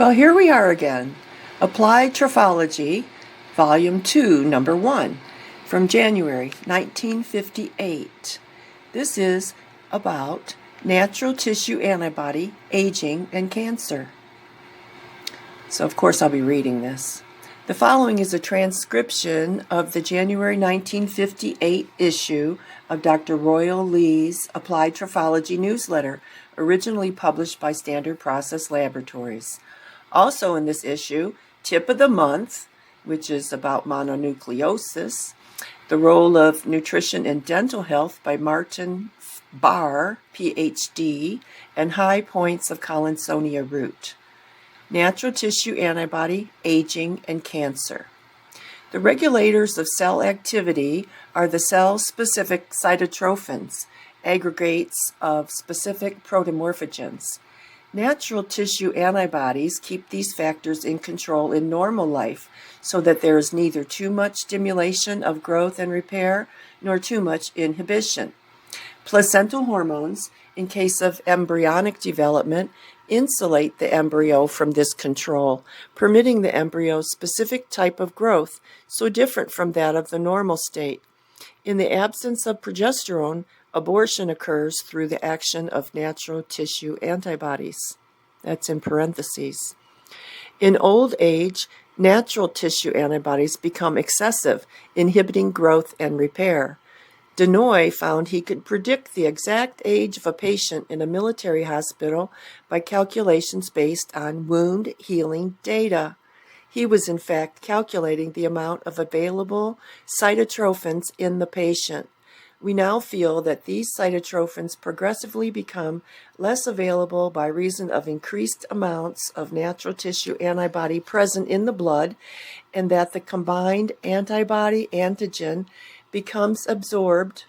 Well, here we are again. Applied Trophology, Volume 2, Number 1, from January 1958. This is about natural tissue antibody, aging, and cancer. So, of course, I'll be reading this. The following is a transcription of the January 1958 issue of Dr. Royal Lee's Applied Trophology newsletter, originally published by Standard Process Laboratories. Also in this issue, Tip of the Month, which is about mononucleosis, the role of nutrition in dental health by Martin Barr, Ph.D., and High Points of Collinsonia root. Natural tissue antibody, aging, and cancer. The regulators of cell activity are the cell-specific cytotrophins, aggregates of specific protomorphogens. Natural tissue antibodies keep these factors in control in normal life so that there is neither too much stimulation of growth and repair nor too much inhibition. Placental hormones, in case of embryonic development, insulate the embryo from this control, permitting the embryo's specific type of growth, so different from that of the normal state. In the absence of progesterone, abortion occurs through the action of natural tissue antibodies. That's in parentheses. In old age, natural tissue antibodies become excessive, inhibiting growth and repair. Denoy found he could predict the exact age of a patient in a military hospital by calculations based on wound healing data. He was in fact calculating the amount of available cytotrophins in the patient. We now feel that these cytotrophins progressively become less available by reason of increased amounts of natural tissue antibody present in the blood, and that the combined antibody antigen becomes absorbed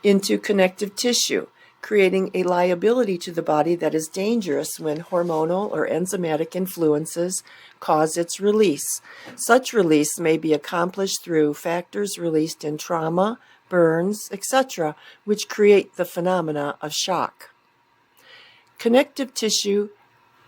into connective tissue, creating a liability to the body that is dangerous when hormonal or enzymatic influences cause its release. Such release may be accomplished through factors released in trauma, burns, etc., which create the phenomena of shock. Connective tissue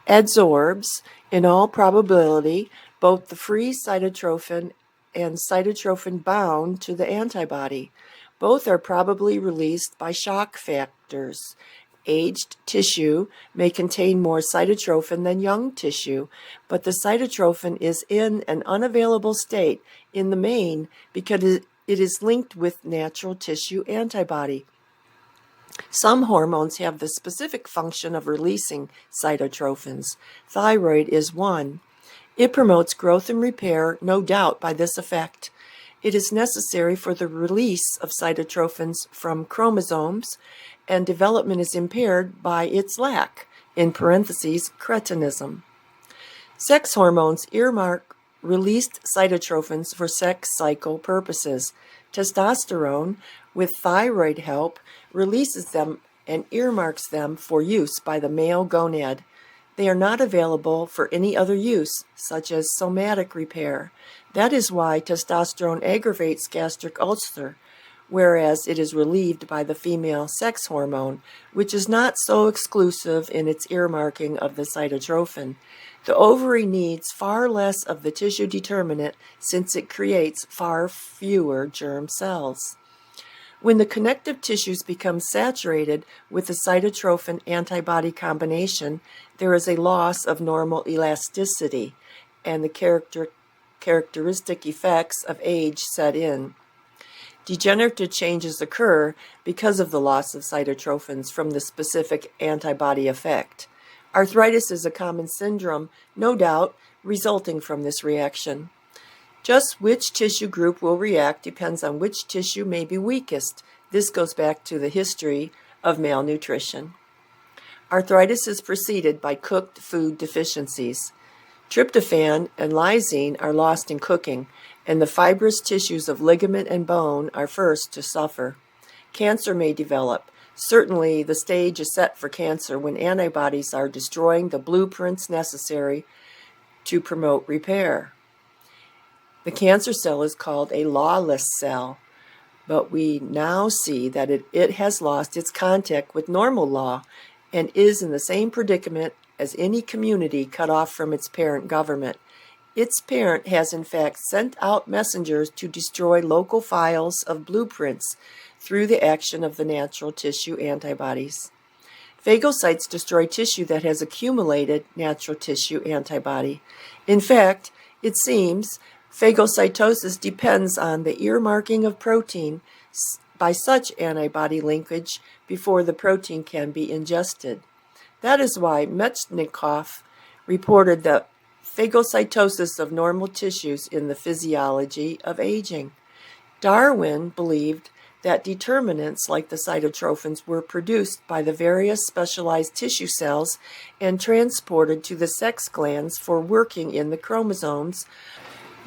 adsorbs, in all probability, both the free cytotrophin and cytotrophin bound to the antibody. Both are probably released by shock factors. Aged tissue may contain more cytotrophin than young tissue, but the cytotrophin is in an unavailable state in the main because it is linked with natural tissue antibody. Some hormones have the specific function of releasing cytotrophins. Thyroid is one. It promotes growth and repair, no doubt, by this effect. It is necessary for the release of cytotrophins from chromosomes, and development is impaired by its lack, in parentheses, cretinism. Sex hormones earmark released cytotrophins for sex cycle purposes. Testosterone, with thyroid help, releases them and earmarks them for use by the male gonad. They are not available for any other use, such as somatic repair. That is why testosterone aggravates gastric ulcer, whereas it is relieved by the female sex hormone, which is not so exclusive in its earmarking of the cytotrophin. The ovary needs far less of the tissue determinant since it creates far fewer germ cells. When the connective tissues become saturated with the cytotrophin antibody combination, there is a loss of normal elasticity, and the characteristic effects of age set in. Degenerative changes occur because of the loss of cytotrophins from the specific antibody effect. Arthritis is a common syndrome, no doubt, resulting from this reaction. Just which tissue group will react depends on which tissue may be weakest. This goes back to the history of malnutrition. Arthritis is preceded by cooked food deficiencies. Tryptophan and lysine are lost in cooking, and the fibrous tissues of ligament and bone are first to suffer. Cancer may develop. Certainly, the stage is set for cancer when antibodies are destroying the blueprints necessary to promote repair. The cancer cell is called a lawless cell, but we now see that it has lost its contact with normal law and is in the same predicament as any community cut off from its parent government. Its parent has in fact sent out messengers to destroy local files of blueprints through the action of the natural tissue antibodies. Phagocytes destroy tissue that has accumulated natural tissue antibody. In fact, it seems phagocytosis depends on the earmarking of protein by such antibody linkage before the protein can be ingested. That is why Metchnikoff reported the phagocytosis of normal tissues in the physiology of aging. Darwin believed that determinants like the cytotrophins were produced by the various specialized tissue cells and transported to the sex glands for working in the chromosomes.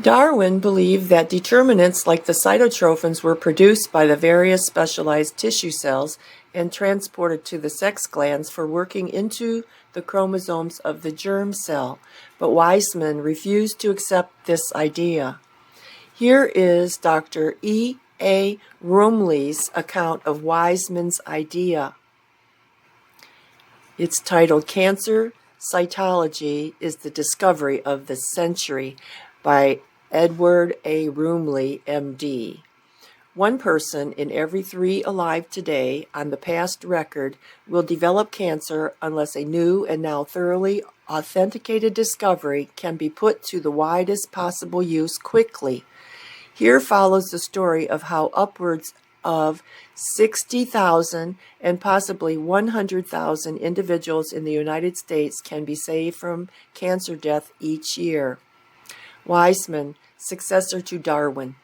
Darwin believed that determinants like the cytotrophins were produced by the various specialized tissue cells and transported to the sex glands for working into the chromosomes of the germ cell, but Weizmann refused to accept this idea. Here is Dr. E. A. Rumley's account of Weizmann's idea. It's titled Cancer Cytology is the Discovery of the Century by Edward A. Rumley, M.D. One person in every 3 alive today on the past record will develop cancer unless a new and now thoroughly authenticated discovery can be put to the widest possible use quickly. Here follows the story of how upwards of 60,000 and possibly 100,000 individuals in the United States can be saved from cancer death each year. Weizmann, successor to Darwin.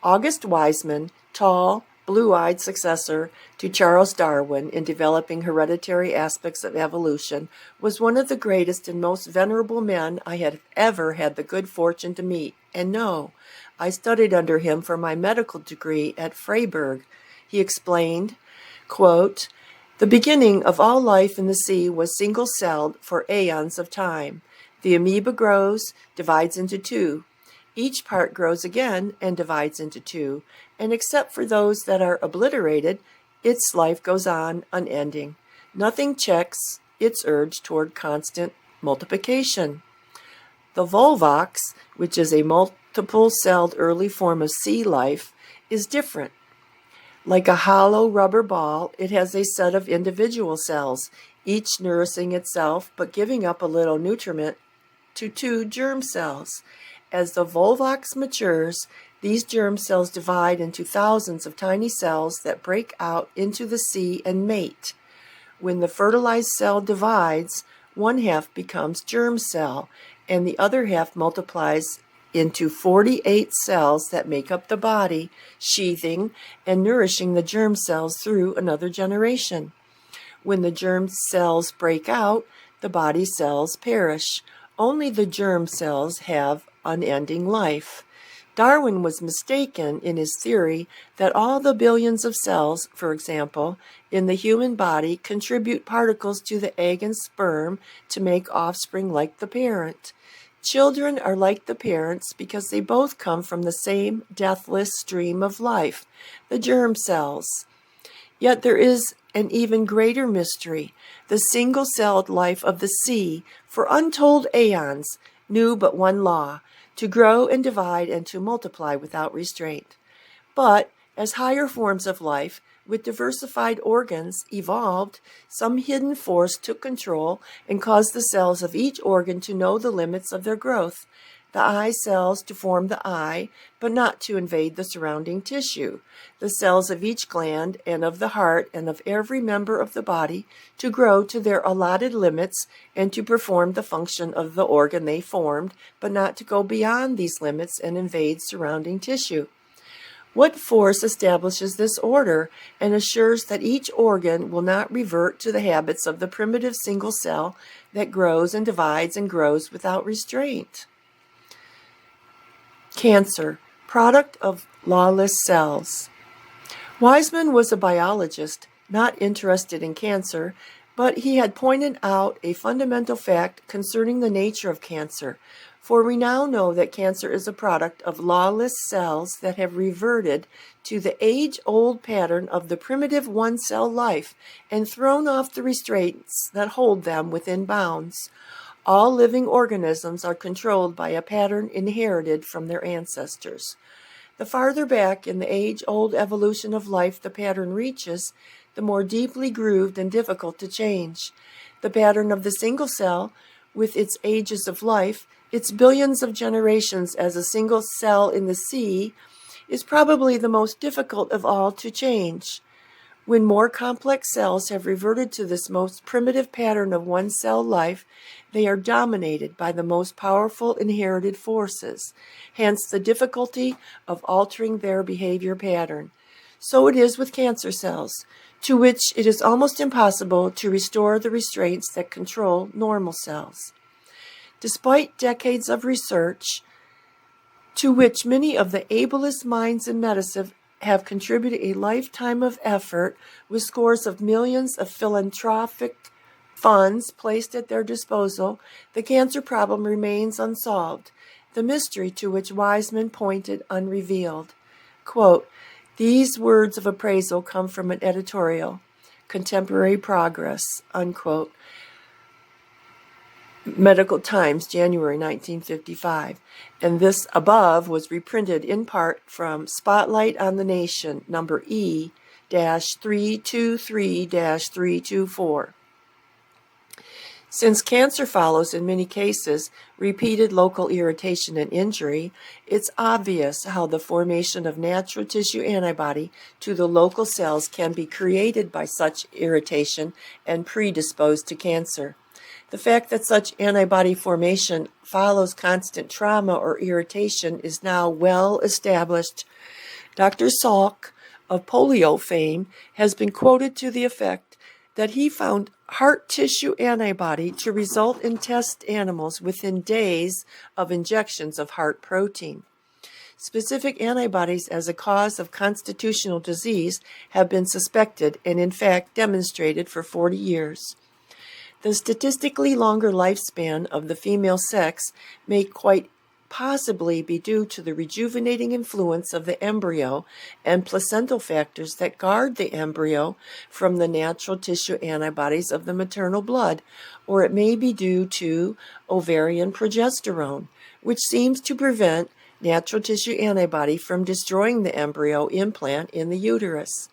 August Weizmann, tall, blue-eyed successor to Charles Darwin in developing hereditary aspects of evolution, was one of the greatest and most venerable men I had ever had the good fortune to meet and know. I studied under him for my medical degree at Freiburg. He explained, quote, "The beginning of all life in the sea was single-celled for aeons of time. The amoeba grows, divides into 2. Each part grows again and divides into 2, and except for those that are obliterated, its life goes on unending. Nothing checks its urge toward constant multiplication. The volvox, which is a multiple-celled early form of sea life, is different. Like a hollow rubber ball, it has a set of individual cells, each nourishing itself but giving up a little nutriment to 2 germ cells. As the volvox matures, these germ cells divide into thousands of tiny cells that break out into the sea and mate. When the fertilized cell divides, one half becomes germ cell, and the other half multiplies into 48 cells that make up the body, sheathing and nourishing the germ cells through another generation. When the germ cells break out, the body cells perish. Only the germ cells have unending life. Darwin was mistaken in his theory that all the billions of cells, for example, in the human body contribute particles to the egg and sperm to make offspring like the parent. Children are like the parents because they both come from the same deathless stream of life, the germ cells. Yet there is an even greater mystery. The single-celled life of the sea, for untold aeons, knew but one law: to grow and divide and to multiply without restraint. But as higher forms of life, with diversified organs, evolved, some hidden force took control and caused the cells of each organ to know the limits of their growth. The eye cells to form the eye, but not to invade the surrounding tissue. The cells of each gland and of the heart and of every member of the body to grow to their allotted limits and to perform the function of the organ they formed, but not to go beyond these limits and invade surrounding tissue. What force establishes this order and assures that each organ will not revert to the habits of the primitive single cell that grows and divides and grows without restraint? Cancer, product of lawless cells. Weizmann was a biologist, not interested in cancer, but he had pointed out a fundamental fact concerning the nature of cancer. For we now know that cancer is a product of lawless cells that have reverted to the age-old pattern of the primitive one-cell life and thrown off the restraints that hold them within bounds. All living organisms are controlled by a pattern inherited from their ancestors. The farther back in the age-old evolution of life the pattern reaches, the more deeply grooved and difficult to change. The pattern of the single cell, with its ages of life, its billions of generations as a single cell in the sea, is probably the most difficult of all to change. When more complex cells have reverted to this most primitive pattern of one-cell life, they are dominated by the most powerful inherited forces, hence the difficulty of altering their behavior pattern. So it is with cancer cells, to which it is almost impossible to restore the restraints that control normal cells. Despite decades of research, to which many of the ablest minds in medicine have contributed a lifetime of effort with scores of millions of philanthropic funds placed at their disposal, the cancer problem remains unsolved, the mystery to which wise men pointed unrevealed. Quote, "These words of appraisal come from an editorial, Contemporary Progress," unquote. Medical Times, January 1955, and this above was reprinted in part from Spotlight on the Nation, number E-323-324. Since cancer follows, in many cases, repeated local irritation and injury, it's obvious how the formation of natural tissue antibody to the local cells can be created by such irritation and predisposed to cancer. The fact that such antibody formation follows constant trauma or irritation is now well established. Dr. Salk of polio fame has been quoted to the effect that he found heart tissue antibody to result in test animals within days of injections of heart protein. Specific antibodies as a cause of constitutional disease have been suspected and in fact demonstrated for 40 years. The statistically longer lifespan of the female sex may quite possibly be due to the rejuvenating influence of the embryo and placental factors that guard the embryo from the natural tissue antibodies of the maternal blood, or it may be due to ovarian progesterone, which seems to prevent natural tissue antibody from destroying the embryo implant in the uterus.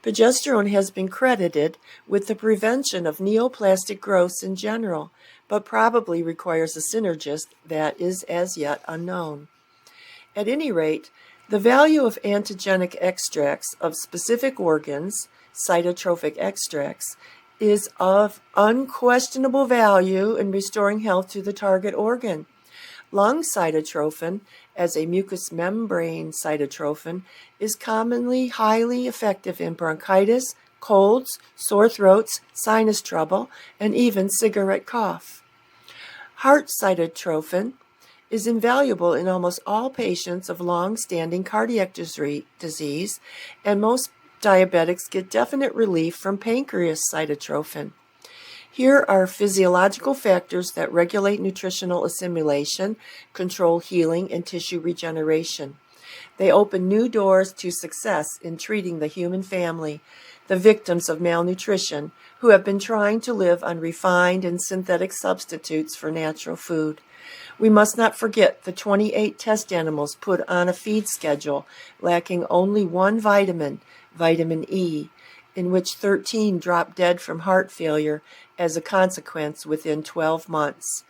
Progesterone has been credited with the prevention of neoplastic growths in general, but probably requires a synergist that is as yet unknown. At any rate, the value of antigenic extracts of specific organs, cytotropic extracts, is of unquestionable value in restoring health to the target organ. Lung cytotrophin, as a mucous membrane cytotrophin, is commonly highly effective in bronchitis, colds, sore throats, sinus trouble, and even cigarette cough. Heart cytotrophin is invaluable in almost all patients of long-standing cardiac disease, and most diabetics get definite relief from pancreas cytotrophin. Here are physiological factors that regulate nutritional assimilation, control healing, and tissue regeneration. They open new doors to success in treating the human family, the victims of malnutrition, who have been trying to live on refined and synthetic substitutes for natural food. We must not forget the 28 test animals put on a feed schedule lacking only one vitamin, vitamin E, in which 13 dropped dead from heart failure as a consequence within 12 months.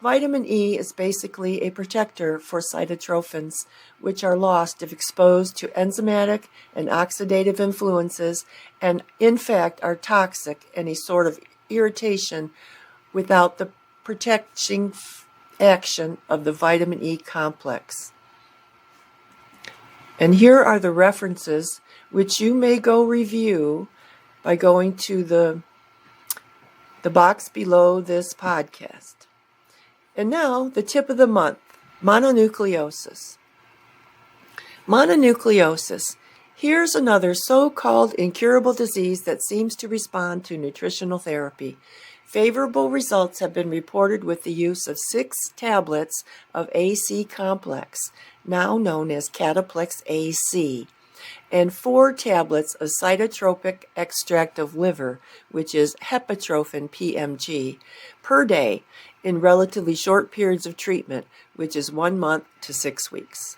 Vitamin E is basically a protector for cytotrophins, which are lost if exposed to enzymatic and oxidative influences and, in fact, are toxic and a sort of irritation without the protecting action of the vitamin E complex. And here are the references which you may go review by going to the box below this podcast. And now, the tip of the month, mononucleosis. Mononucleosis. Here's another so-called incurable disease that seems to respond to nutritional therapy. Favorable results have been reported with the use of 6 tablets of AC complex, now known as Cataplex AC, and 4 tablets of cytotropic extract of liver, which is hepatrophin PMG, per day in relatively short periods of treatment, which is 1 month to 6 weeks.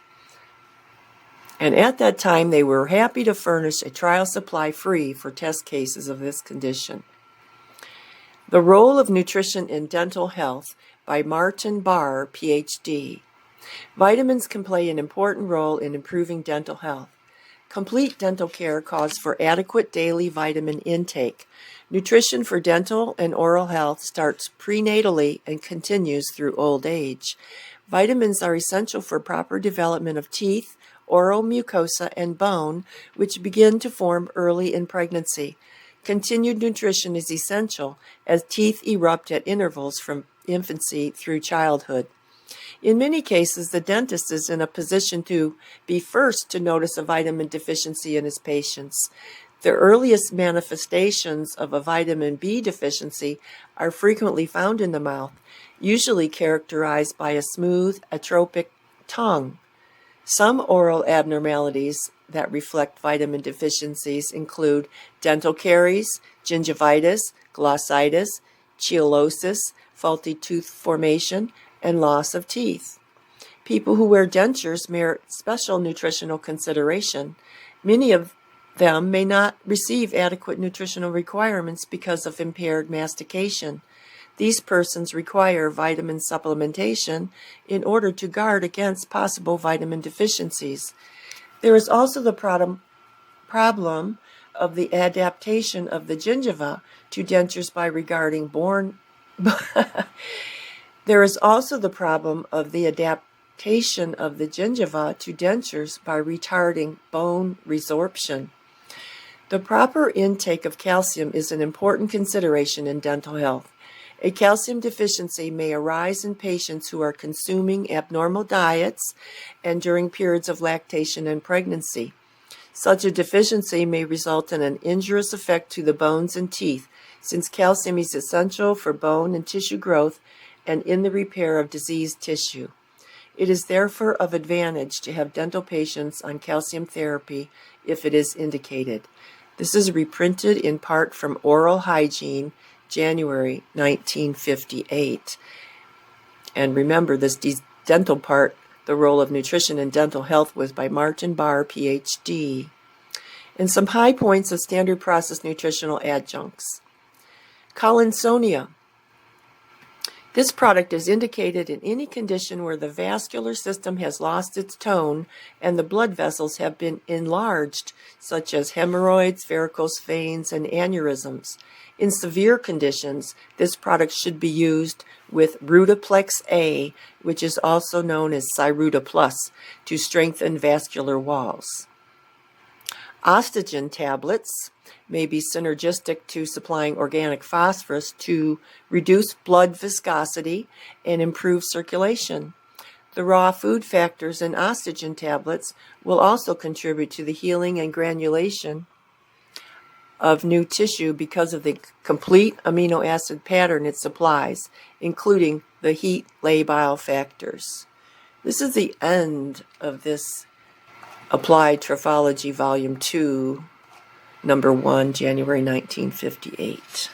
And at that time, they were happy to furnish a trial supply free for test cases of this condition. The Role of Nutrition in Dental Health by Martin Barr, Ph.D. Vitamins can play an important role in improving dental health. Complete dental care calls for adequate daily vitamin intake. Nutrition for dental and oral health starts prenatally and continues through old age. Vitamins are essential for proper development of teeth, oral mucosa, and bone, which begin to form early in pregnancy. Continued nutrition is essential as teeth erupt at intervals from infancy through childhood. In many cases, the dentist is in a position to be first to notice a vitamin deficiency in his patients. The earliest manifestations of a vitamin B deficiency are frequently found in the mouth, usually characterized by a smooth, atropic tongue. Some oral abnormalities that reflect vitamin deficiencies include dental caries, gingivitis, glossitis, chelosis, faulty tooth formation, and loss of teeth. People who wear dentures merit special nutritional consideration. Many of them may not receive adequate nutritional requirements because of impaired mastication. These persons require vitamin supplementation in order to guard against possible vitamin deficiencies. There is also the problem of the adaptation of the gingiva to dentures by There is also the problem of the adaptation of the gingiva to dentures by retarding bone resorption. The proper intake of calcium is an important consideration in dental health. A calcium deficiency may arise in patients who are consuming abnormal diets and during periods of lactation and pregnancy. Such a deficiency may result in an injurious effect to the bones and teeth, since calcium is essential for bone and tissue growth and in the repair of diseased tissue. It is therefore of advantage to have dental patients on calcium therapy if it is indicated. This is reprinted in part from Oral Hygiene, January 1958. And remember, this dental part, The Role of Nutrition in Dental Health, was by Martin Barr, Ph.D. And some high points of standard process nutritional adjuncts. Collinsonia. This product is indicated in any condition where the vascular system has lost its tone and the blood vessels have been enlarged, such as hemorrhoids, varicose veins, and aneurysms. In severe conditions, this product should be used with Rutaplex A, which is also known as Cyruta Plus, to strengthen vascular walls. Ostogen tablets may be synergistic to supplying organic phosphorus to reduce blood viscosity and improve circulation. The raw food factors in ostogen tablets will also contribute to the healing and granulation of new tissue because of the complete amino acid pattern it supplies, including the heat labile factors. This is the end of this Applied Trophology Volume 2, Number 1, January 1958.